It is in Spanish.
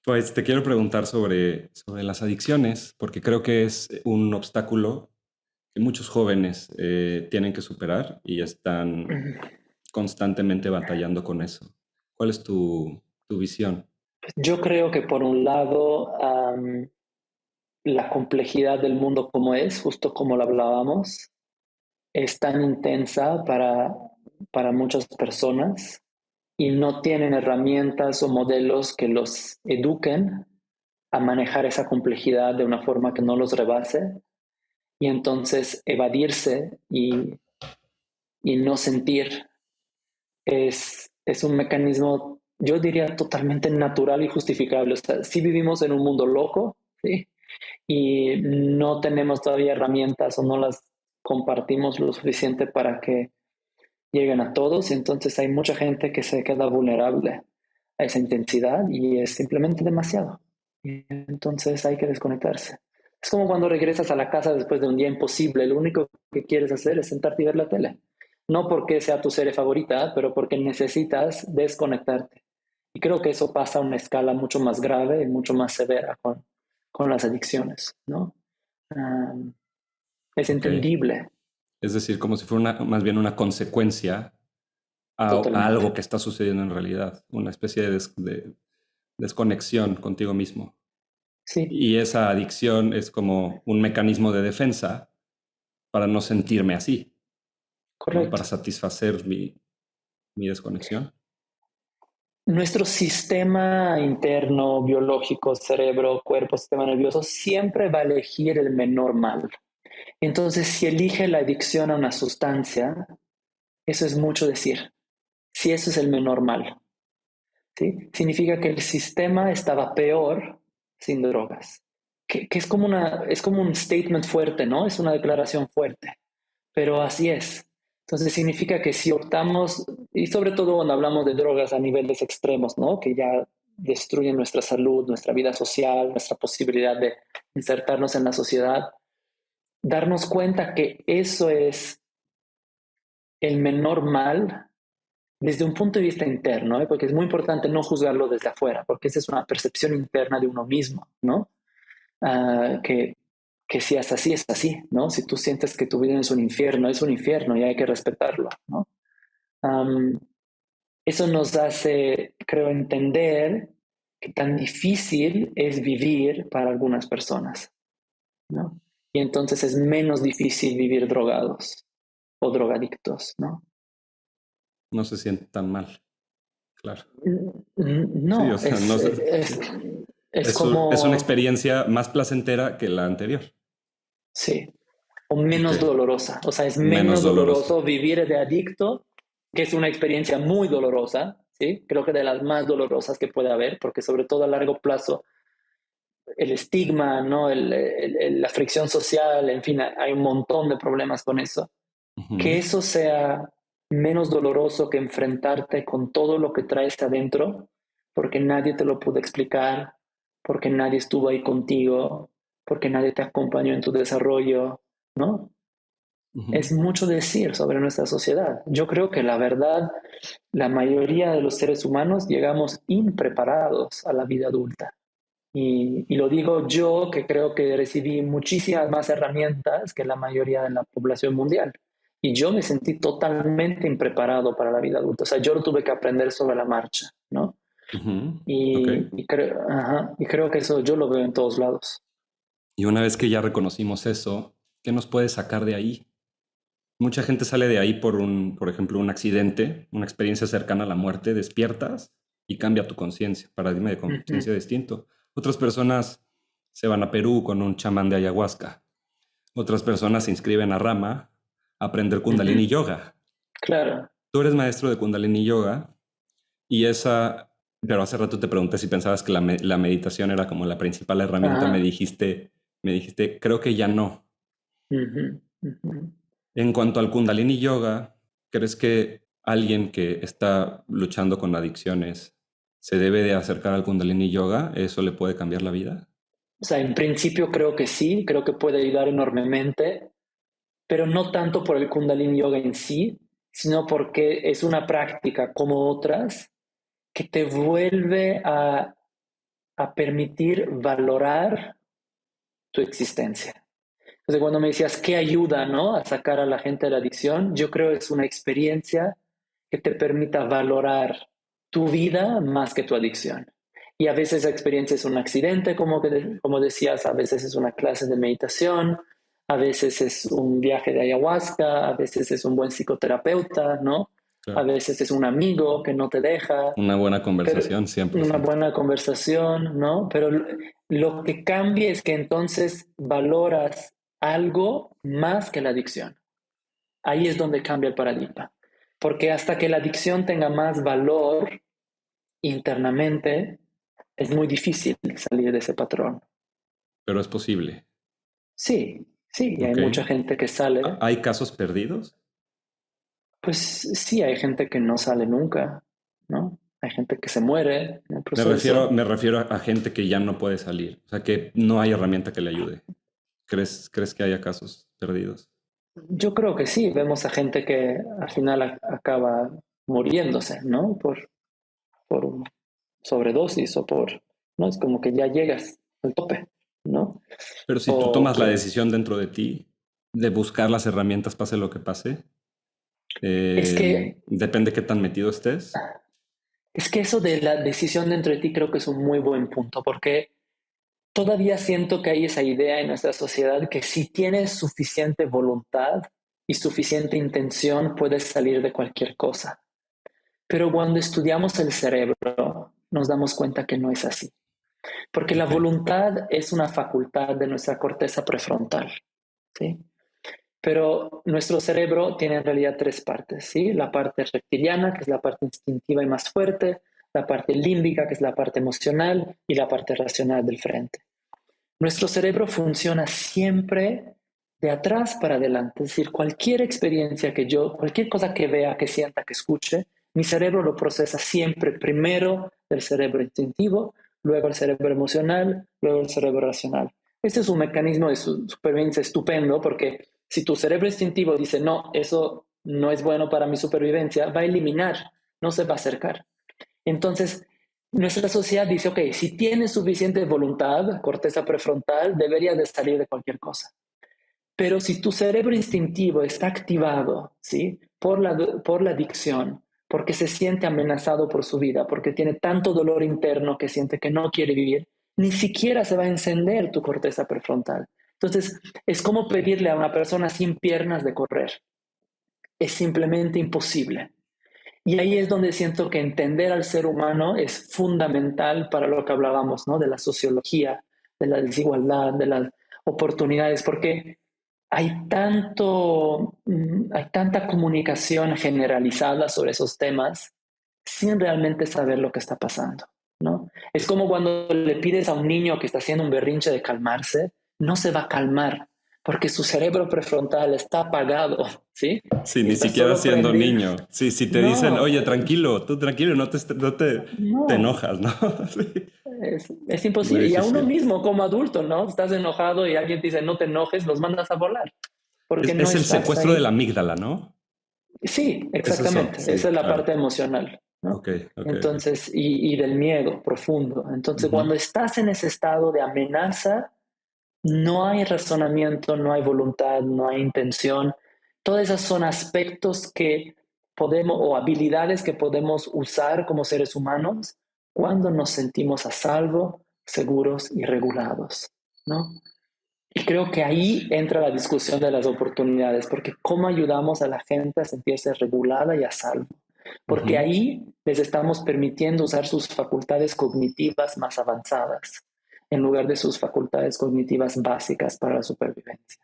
Pues te quiero preguntar sobre las adicciones, porque creo que es un obstáculo que muchos jóvenes tienen que superar y están constantemente batallando con eso. ¿Cuál es tu visión? Yo creo que por un lado, la complejidad del mundo como es, justo como lo hablábamos, es tan intensa para muchas personas y no tienen herramientas o modelos que los eduquen a manejar esa complejidad de una forma que no los rebase y entonces evadirse y no sentir es un mecanismo, yo diría, totalmente natural y justificable. O sea, sí vivimos en un mundo loco, ¿sí? Y no tenemos todavía herramientas o no las compartimos lo suficiente para que lleguen a todos y entonces hay mucha gente que se queda vulnerable a esa intensidad y es simplemente demasiado. Y entonces hay que desconectarse. Es como cuando regresas a la casa después de un día imposible, lo único que quieres hacer es sentarte y ver la tele. No porque sea tu serie favorita, pero porque necesitas desconectarte. Y creo que eso pasa a una escala mucho más grave y mucho más severa con las adicciones, ¿no? Um, es Ok. entendible Es decir, como si fuera más bien una consecuencia a algo totalmente. que está sucediendo en realidad, una especie de desconexión contigo mismo. Sí, Y esa adicción es como un mecanismo de defensa para no sentirme así, ¿no? Para correcto. satisfacer mi desconexión. Nuestro sistema interno, biológico, cerebro, cuerpo, sistema nervioso, siempre va a elegir el menor mal. Entonces, si elige la adicción a una sustancia, eso es mucho decir. Si eso es el menor mal, ¿sí? Significa que el sistema estaba peor sin drogas. Que es como un statement fuerte, ¿no? Es una declaración fuerte, pero así es. Entonces significa que si optamos, y sobre todo cuando hablamos de drogas a niveles extremos, ¿no? Que ya destruyen nuestra salud, nuestra vida social, nuestra posibilidad de insertarnos en la sociedad, darnos cuenta que eso es el menor mal desde un punto de vista interno, ¿eh? Porque es muy importante no juzgarlo desde afuera, porque esa es una percepción interna de uno mismo, ¿no? Uh, que si es así, ¿no? Si tú sientes que tu vida es un infierno y hay que respetarlo, ¿no? Um, eso nos hace, creo, entender que tan difícil es vivir para algunas personas, ¿no? Y entonces es menos difícil vivir drogados o drogadictos, ¿no? No se siente tan mal, claro. Sí, o No, sea, no sé, sí. es Es una como, experiencia más placentera que la anterior sí, o y menos que dolorosa. O sea, es menos menos dolorosa. doloroso vivir de adicto, que es una experiencia muy dolorosa, ¿sí? Creo que de las más dolorosas que puede haber, porque sobre todo a largo plazo el estigma, ¿no? La fricción social, en fin, hay un montón de problemas con eso. Que Ujú. eso sea menos doloroso que enfrentarte con todo lo que traes adentro, porque nadie te lo pudo explicar, porque nadie estuvo ahí contigo, porque nadie te acompañó en tu desarrollo, ¿no? Ujú. Es mucho decir sobre nuestra sociedad. Yo creo que la verdad, la mayoría de los seres humanos llegamos impreparados a la vida adulta. Y lo digo yo, que creo que recibí muchísimas más herramientas que la mayoría de la población mundial. Y yo me sentí totalmente impreparado para la vida adulta. O sea, yo lo tuve que aprender sobre la marcha, ¿no? Ujú. Ok. Y creo que eso yo lo veo en todos lados. Y una vez que ya reconocimos eso, ¿qué nos puede sacar de ahí? Mucha gente sale de ahí por ejemplo, un accidente, una experiencia cercana a la muerte, despiertas y cambia tu conciencia, paradigma de Uh -huh. conciencia distinto. Otras personas se van a Perú con un chamán de ayahuasca. Otras personas se inscriben a Rama a aprender Uh -huh. Kundalini Yoga. Claro. Tú eres maestro de Kundalini Yoga y esa, pero hace rato te pregunté si pensabas que la meditación era como la principal herramienta, Ajá. me dijiste, creo que ya no. Uh -huh. Uh -huh. En cuanto al Kundalini Yoga, ¿crees que alguien que está luchando con adicciones se debe de acercar al Kundalini Yoga? ¿Eso le puede cambiar la vida? O sea, en principio creo que sí, creo que puede ayudar enormemente, pero no tanto por el Kundalini Yoga en sí, sino porque es una práctica como otras que te vuelve a permitir valorar tu existencia. Entonces, cuando me decías qué ayuda, ¿no?, a sacar a la gente de la adicción, yo creo que es una experiencia que te permita valorar tu vida más que tu adicción. Y a veces esa experiencia es un accidente, como decías, a veces es una clase de meditación, a veces es un viaje de ayahuasca, a veces es un buen psicoterapeuta, ¿no? A Claro. veces es un amigo que no te deja, Una buena pero conversación, una 100%. buena conversación, ¿no? Pero lo que cambia es que entonces valoras algo más que la adicción. Ahí es donde cambia el paradigma. Porque hasta que la adicción tenga más valor internamente, es muy difícil salir de ese patrón. Pero es posible. Sí, sí, y hay Ok. mucha gente que sale. ¿Hay casos perdidos? Pues sí, hay gente que no sale nunca, ¿no? Hay gente que se muere en el Me refiero, proceso. me refiero a gente que ya no puede salir. O sea, que no hay herramienta que le ayude. ¿Crees que haya casos perdidos? Yo creo que sí, vemos a gente que al final acaba muriéndose, ¿no? Por sobredosis o por, ¿no? Es como que ya llegas al tope, ¿no? Pero si tú O tomas la que decisión dentro de ti de buscar las herramientas, pase lo que pase, es que depende qué tan metido estés. es que eso de la decisión dentro de ti creo que es un muy buen punto, porque todavía siento que hay esa idea en nuestra sociedad que si tienes suficiente voluntad y suficiente intención puedes salir de cualquier cosa. Pero cuando estudiamos el cerebro nos damos cuenta que no es así. Porque la Ok. voluntad es una facultad de nuestra corteza prefrontal, ¿sí? Pero nuestro cerebro tiene en realidad tres partes, ¿sí? La parte reptiliana, que es la parte instintiva y más fuerte, la parte límbica, que es la parte emocional, y la parte racional del frente. Nuestro cerebro funciona siempre de atrás para adelante, es decir, cualquier experiencia que yo, cualquier cosa que vea, que sienta, que escuche, mi cerebro lo procesa siempre primero del cerebro instintivo, luego el cerebro emocional, luego el cerebro racional. Este es un mecanismo de supervivencia estupendo porque si tu cerebro instintivo dice, no, eso no es bueno para mi supervivencia, va a eliminar, no se va a acercar. Entonces, nuestra sociedad dice, ok, si tienes suficiente voluntad, corteza prefrontal, deberías de salir de cualquier cosa. Pero si tu cerebro instintivo está activado, ¿sí?, por la adicción, porque se siente amenazado por su vida, porque tiene tanto dolor interno que siente que no quiere vivir, ni siquiera se va a encender tu corteza prefrontal. Entonces, es como pedirle a una persona sin piernas de correr. Es simplemente imposible. Y ahí es donde siento que entender al ser humano es fundamental para lo que hablábamos, ¿no?, de la sociología, de la desigualdad, de las oportunidades, porque hay tanta comunicación generalizada sobre esos temas sin realmente saber lo que está pasando, ¿no? Es como cuando le pides a un niño que está haciendo un berrinche de calmarse, no se va a calmar porque su cerebro prefrontal está apagado, ¿sí? Sí, ni Está siquiera solo siendo prendido. niño. Sí, si te dicen, No, oye, tranquilo, tú tranquilo, no te no, enojas, ¿no? Sí, es muy imposible. Y a uno difícil. mismo como adulto, ¿no? Estás enojado y alguien te dice no te enojes, los mandas a volar, porque no Es el estás secuestro de la ahí. amígdala, ¿no? Sí, Es eso, exactamente. Esa sí, es la claro. parte emocional, ¿no? Ok, ok, ok. Entonces, y del miedo profundo. Entonces, Ujú. cuando estás en ese estado de amenaza, no hay razonamiento, no hay voluntad, no hay intención. Todas esas son aspectos que podemos o habilidades que podemos usar como seres humanos cuando nos sentimos a salvo, seguros y regulados, ¿no? Y creo que ahí entra la discusión de las oportunidades, porque cómo ayudamos a la gente a sentirse regulada y a salvo. Porque Ujú. ahí les estamos permitiendo usar sus facultades cognitivas más avanzadas, en lugar de sus facultades cognitivas básicas para la supervivencia.